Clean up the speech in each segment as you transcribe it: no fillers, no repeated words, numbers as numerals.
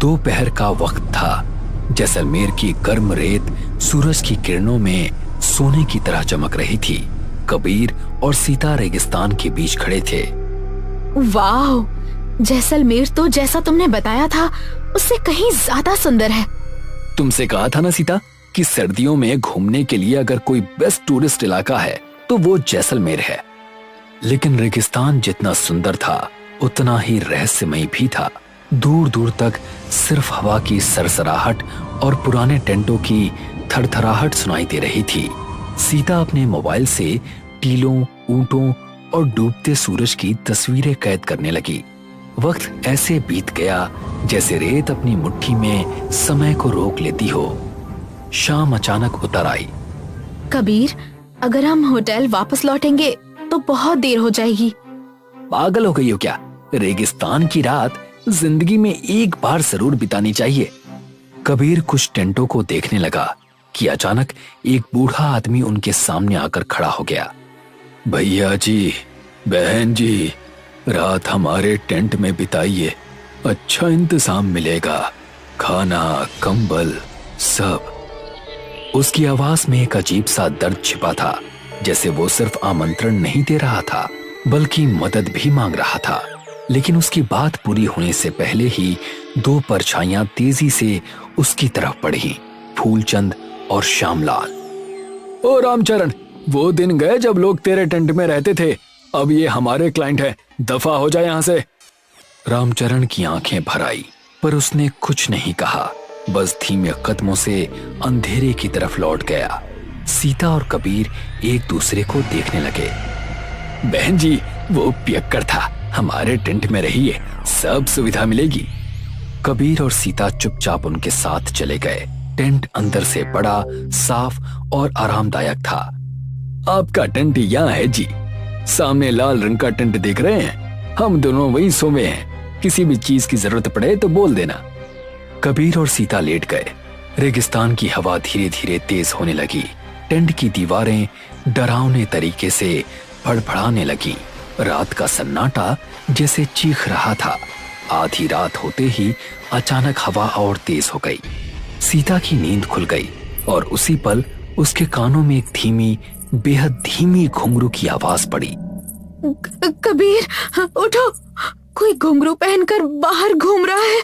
दोपहर का वक्त था। जैसलमेर की गर्म रेत सूरज की किरणों में सोने की तरह चमक रही थी। कबीर और सीता रेगिस्तान के बीच खड़े थे। वाह, जैसलमेर तो जैसा तुमने बताया था उससे कहीं ज्यादा सुंदर है। तुमसे कहा था ना सीता कि सर्दियों में घूमने के लिए अगर कोई बेस्ट टूरिस्ट इलाका है तो वो जैसलमेर है। लेकिन रेगिस्तान जितना सुंदर था उतना ही रहस्यमयी भी था। दूर दूर तक सिर्फ हवा की सरसराहट और पुराने टेंटों की थरथराहट सुनाई दे रही थी। सीता अपने मोबाइल से टीलों, ऊंटों और डूबते सूरज की तस्वीरें कैद करने लगी। वक्त ऐसे बीत गया जैसे रेत अपनी मुट्ठी में समय को रोक लेती हो। शाम अचानक उतर आई। कबीर, अगर हम होटल वापस लौटेंगे तो बहुत देर हो जाएगी। पागल हो गई हो क्या? रेगिस्तान की रात जिंदगी में एक बार जरूर बितानी चाहिए। कबीर कुछ टेंटों को देखने लगा कि अचानक एक बूढ़ा आदमी उनके सामने आकर खड़ा हो गया। भैया जी, बहन जी, रात हमारे टेंट में बिताइए, अच्छा इंतजाम मिलेगा, खाना, कंबल, सब। उसकी आवाज में एक अजीब सा दर्द छिपा था, जैसे वो सिर्फ आमंत्रण नहीं दे रहा था बल्कि मदद भी मांग रहा था। लेकिन उसकी बात पूरी होने से पहले ही दो परछाइयां तेजी से उसकी तरफ बढ़ी, फूलचंद और श्यामलाल। ओ रामचरण, वो दिन गए जब लोग तेरे टेंट में रहते थे, अब ये हमारे क्लाइंट है, दफा हो जाए यहां से। रामचरण की आंखें भर आई पर उसने कुछ नहीं कहा, बस धीमे कदमों से अंधेरे की तरफ लौट गया। सीता और कबीर एक दूसरे को देखने लगे। बहन जी, वो पियक्कड़ था, हमारे टेंट में रहिए, सब सुविधा मिलेगी। कबीर और सीता चुपचाप उनके साथ चले गए। टेंट अंदर से बड़ा, साफ और आरामदायक था। आपका टेंट यहाँ है जी, सामने लाल रंग का टेंट देख रहे हैं, हम दोनों वहीं सोए हैं, किसी भी चीज की जरूरत पड़े तो बोल देना। कबीर और सीता लेट गए। रेगिस्तान की हवा धीरे धीरे तेज होने लगी। टेंट की दीवारें डरावने तरीके से फड़फड़ाने लगी। रात का सन्नाटा जैसे चीख रहा था। आधी रात होते ही अचानक हवा और तेज हो गई। सीता की नींद खुल गई और उसी पल उसके कानों में एक धीमी, बेहद धीमी घुंघरू की आवाज पड़ी। कबीर, उठो, कोई घुंघरू पहनकर बाहर घूम रहा है।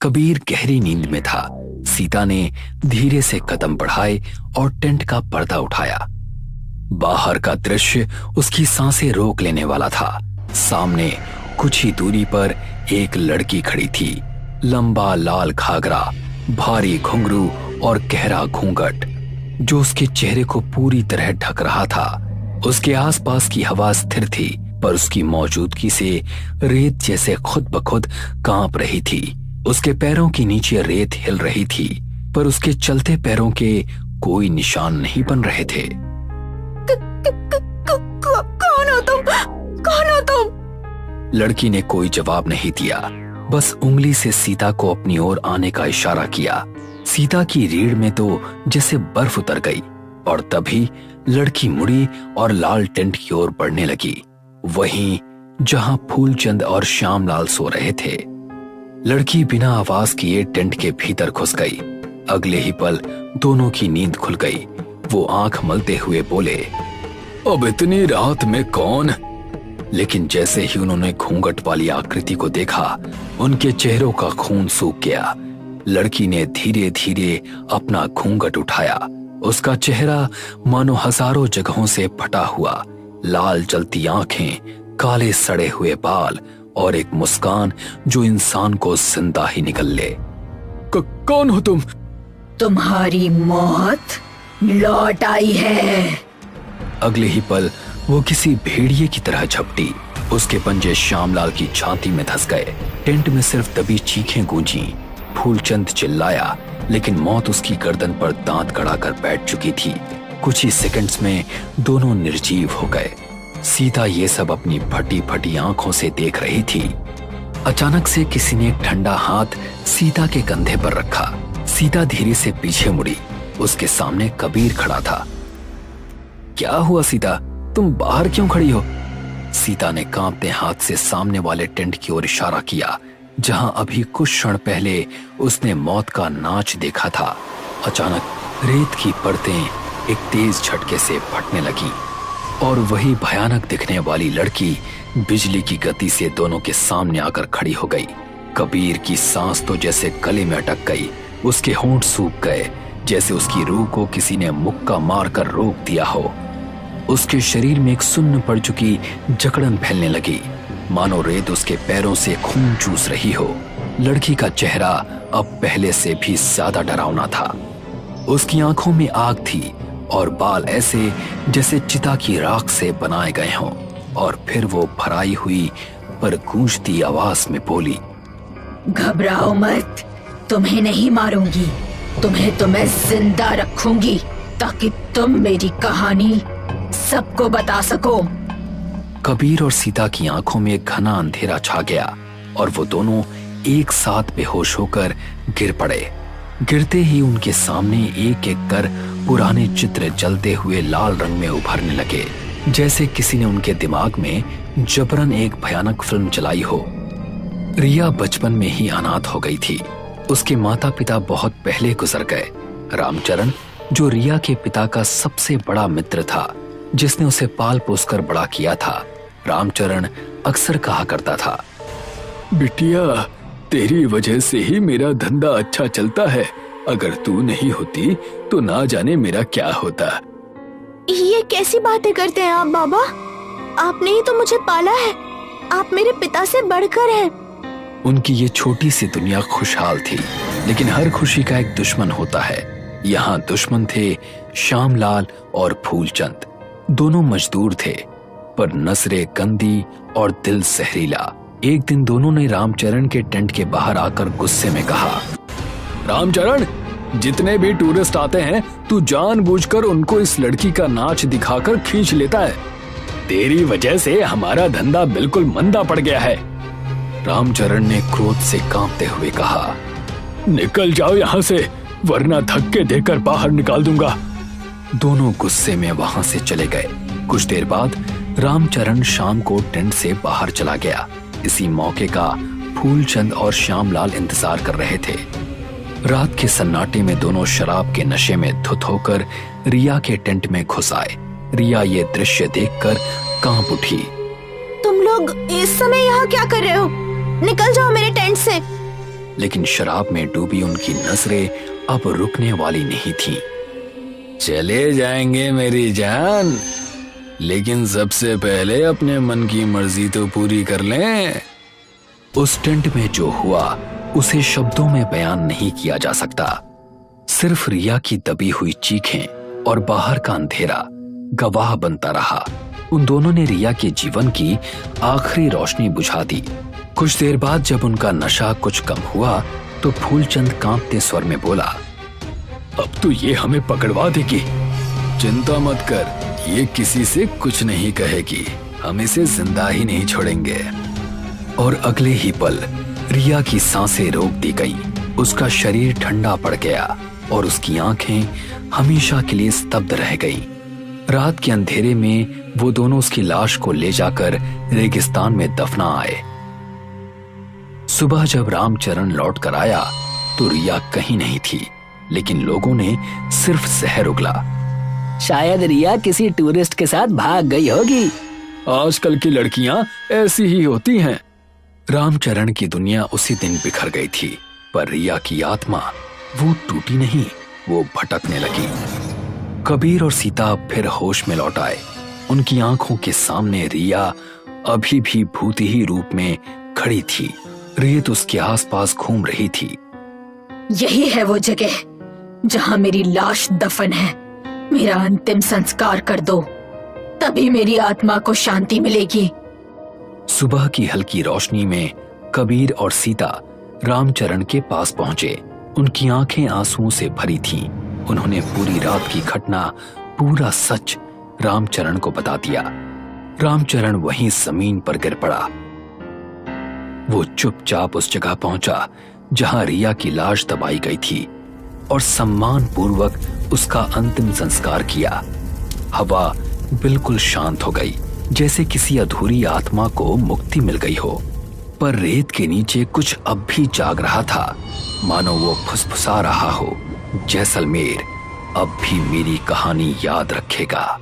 कबीर गहरी नींद में था। सीता ने धीरे से कदम बढ़ाए और टेंट का पर्दा उठाया। बाहर का दृश्य उसकी सांसें रोक लेने वाला था। सामने कुछ ही दूरी पर एक लड़की खड़ी थी। लंबा लाल घाघरा, भारी घुंघरू और गहरा घूंघट जो उसके चेहरे को पूरी तरह ढक रहा था। उसके आसपास की हवा स्थिर थी पर उसकी मौजूदगी से रेत जैसे खुद ब खुद कांप रही थी। उसके पैरों के नीचे रेत हिल रही थी पर उसके चलते पैरों के कोई निशान नहीं बन रहे थे। कौन हो तुम? कौन हो तुम? लड़की ने कोई जवाब नहीं दिया, बस उंगली से सीता को अपनी ओर आने का इशारा किया। सीता की रीढ़ में तो जैसे बर्फ उतर गई और तभी लड़की मुड़ी और लाल टेंट की ओर बढ़ने लगी, वहीं जहां फूलचंद और श्यामलाल सो रहे थे। लड़की बिना आवाज किए टेंट के भीतर घुस गई। अगले ही पल दोनों की नींद खुल गई। वो आंख मलते हुए बोले, अब इतनी रात में कौन? लेकिन जैसे ही उन्होंने घूंघट वाली आकृति को देखा, उनके चेहरों का खून सूख गया। लड़की ने धीरे धीरे अपना घूंघट उठाया। उसका चेहरा मानो हजारों जगहों से फटा हुआ, लाल जलती आंखें, काले सड़े हुए बाल और एक मुस्कान जो इंसान को जिंदा ही निकल ले। कौन हो तुम? तुम्हारी मौत लौट आई है। अगले ही पल वो किसी भेड़िए की तरह झपटी। उसके पंजे श्यामलाल की छाती में धंस गए। टेंट में सिर्फ दबी चीखें गूंजी। फूलचंद चिल्लाया, लेकिन मौत उसकी गर्दन पर दांत गड़ाकर बैठ चुकी थी। कुछ ही सेकंड्स में दोनों निर्जीव हो गए। सीता ये सब अपनी फटी फटी आंखों से देख रही थी। अचानक से किसी ने एक ठंडा हाथ सीता के कंधे पर रखा। सीता धीरे से पीछे मुड़ी। उसके सामने कबीर खड़ा था। क्या हुआ सीता, तुम बाहर क्यों खड़ी हो? सीता ने कांपते हाथ से सामने वाले टेंट की ओर इशारा किया, जहां अभी कुछ क्षण पहले उसने मौत का नाच देखा था। अचानक रेत की परतें एक तेज झटके से फटने लगी और वही भयानक दिखने वाली लड़की बिजली की गति से दोनों के सामने आकर खड़ी हो गई। कबीर की सांस तो जैसे गले में अटक गई, उसके होंठ सूख गए, जैसे उसकी रूह को किसी ने मुक्का मारकर रोक दिया हो। उसके शरीर में एक सुन्न पड़ चुकी जकड़न फैलने लगी, मानो रेत उसके पैरों से खून चूस रही हो। लड़की का चेहरा अब पहले से भी ज्यादा डरावना था। उसकी आंखों में आग थी और बाल ऐसे जैसे चिता की राख से बनाए गए हों। और फिर वो भराई हुई पर गूंजती आवाज में बोली, घबराओ मत, तुम्हें नहीं मारूंगी, तुम्हें तो मैं जिंदा रखूंगी ताकि तुम मेरी कहानी सबको बता सको। कबीर और सीता की आंखों में एक घना अंधेरा छा गया और वो दोनों एक साथ बेहोश होकर गिर पड़े। गिरते ही उनके सामने एक एक कर पुराने चित्र जलते हुए लाल रंग में उभरने लगे, जैसे किसी ने उनके दिमाग में जबरन एक भयानक फिल्म चलाई हो। रिया बचपन में ही अनाथ हो गई थी। उसके माता पिता बहुत पहले गुजर गए। रामचरण, जो रिया के पिता का सबसे बड़ा मित्र था, जिसने उसे पाल पोसकर बड़ा किया था, रामचरण अक्सर कहा करता था, बिटिया, तेरी वजह से ही मेरा धंधा अच्छा चलता है। अगर तू नहीं होती तो ना जाने मेरा क्या होता। ये कैसी बातें करते हैं आप बाबा? आपने ही तो मुझे पाला है, आप मेरे पिता से बढ़कर हैं। उनकी ये छोटी सी दुनिया खुशहाल थी, लेकिन हर खुशी का एक दुश्मन होता है। यहाँ दुश्मन थे श्यामलाल और फूलचंद। दोनों मजदूर थे, पर नजरें गंदी और दिल जहरीला। एक दिन दोनों ने रामचरण के टेंट के बाहर आकर गुस्से में कहा, रामचरण, जितने भी टूरिस्ट आते हैं तू जानबूझकर उनको इस लड़की का नाच दिखाकर खींच लेता है। तेरी वजह से हमारा धंधा बिल्कुल मंदा पड़ गया है। रामचरण ने क्रोध से कांपते हुए कहा, निकल जाओ यहाँ से, वरना धक्के देकर बाहर निकाल दूंगा। दोनों गुस्से में वहां से चले गए। कुछ देर बाद रामचरण शाम को टेंट से बाहर चला गया। इसी मौके का फूलचंद और श्यामलाल इंतजार कर रहे थे। रात के सन्नाटे में दोनों शराब के नशे में धुत होकर रिया के टेंट में घुस आए। रिया ये दृश्य देखकर कांप उठी। तुम लोग इस समय यहाँ क्या कर रहे हो? निकल जाओ मेरे टेंट से। लेकिन शराब में डूबी उनकी नजरें अब रुकने वाली नहीं थीं। चले जाएंगे मेरी जान, लेकिन सबसे पहले अपने मन की मर्जी तो पूरी कर लें। उस टेंट में जो हुआ उसे शब्दों में बयान नहीं किया जा सकता। सिर्फ रिया की दबी हुई चीखें और बाहर का अंधेरा गवाह बनता रहा। उन दोनों ने रिया के जीवन की आखिरी रोशनी बुझा दी। कुछ देर बाद जब उनका नशा कुछ कम हुआ तो फूलचंद कांपते स्वर में बोला, अब तो ये हमें पकड़वा देगी। चिंता मत कर, ये किसी से कुछ नहीं कहेगी, हम इसे जिंदा ही नहीं छोड़ेंगे। और अगले ही पल रिया की सांसें रोक दी गईं। उसका शरीर ठंडा पड़ गया और उसकी आंखें हमेशा के लिए स्तब्ध रह गईं। रात के अंधेरे में वो दोनों उसकी लाश को ले जाकर रेगिस्तान में दफना आए। सुबह जब रामचरण लौट कर आया तो रिया कहीं नहीं थी, लेकिन लोगों ने सिर्फ जहर उगला। शायद रिया किसी टूरिस्ट के साथ भाग गई होगी। आजकल की लड़कियां ऐसी ही होती हैं। रामचरण की दुनिया उसी दिन बिखर गई थी, पर रिया की आत्मा वो टूटी नहीं, वो भटकने लगी। कबीर और सीता फिर होश में लौट आए। उनकी आंखों के सामने रिया अभी भी भूत ही रूप में खड़ी थी। रेत उसके आसपास घूम रही थी। यही है वो जगह जहाँ मेरी लाश दफन है। मेरा अंतिम संस्कार कर दो, तभी मेरी आत्मा को शांति मिलेगी। सुबह की हल्की रोशनी में कबीर और सीता रामचरण के पास पहुंचे। उनकी आंखें आंसुओं से भरी थीं। उन्होंने पूरी रात की घटना, पूरा सच रामचरण को बता दिया। रामचरण वहीं जमीन पर गिर पड़ा। वो चुपचाप उस जगह पहुंचा जहां रिया की लाश दबाई गई थी और सम्मान पूर्वक उसका अंतिम संस्कार किया। हवा बिल्कुल शांत हो गई, जैसे किसी अधूरी आत्मा को मुक्ति मिल गई हो। पर रेत के नीचे कुछ अब भी जाग रहा था, मानो वो फुसफुसा रहा हो, जैसलमेर अब भी मेरी कहानी याद रखेगा।